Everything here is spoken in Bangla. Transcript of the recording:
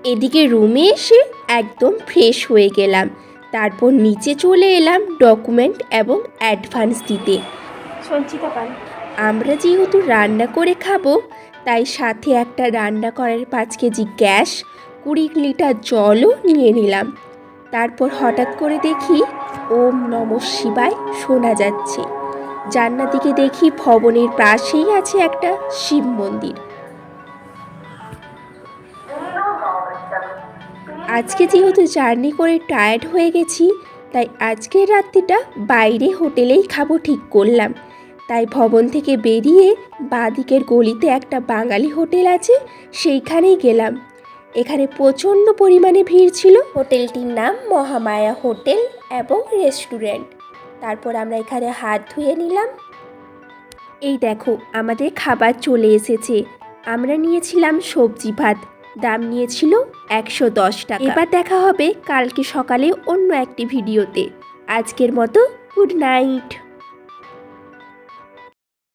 এদিকে রুমে এসে একদম ফ্রেশ হয়ে গেলাম। তারপর নিচে চলে এলাম ডকুমেন্ট এবং অ্যাডভান্স দিতে। সঞ্চিতা পান। আমরা যেহেতু রান্না করে খাবো, তাই সাথে একটা রান্না করার 5 কেজি গ্যাস, 20 লিটার জলও নিয়ে নিলাম। তারপর হঠাৎ করে দেখি ওম নমঃ শিবায় শোনা যাচ্ছে। জান্নার দিকে দেখি ভবনের পাশেই আছে একটা শিব মন্দির। আজকে যেহেতু জার্নি করে টায়ার্ড হয়ে গেছি, তাই আজকের রাত্রিটা বাইরে হোটেলেই খাবো ঠিক করলাম। তাই ভবন থেকে বেরিয়ে বাঁদিকের গলিতে একটা বাঙালি হোটেল আছে, সেইখানেই গেলাম। এখানে প্রচণ্ড পরিমাণে ভিড় ছিল। হোটেলটির নাম মহামায়া হোটেল এবং রেস্টুরেন্ট। তারপর আমরা এখানে হাত ধুয়ে নিলাম। এই দেখো আমাদের খাবার চলে এসেছে। আমরা নিয়েছিলাম সবজি ভাত, দাম নিয়েছিল 110 টাকা। এবার দেখা হবে কালকে সকালে অন্য একটি ভিডিওতে। আজকের মতো গুড নাইট।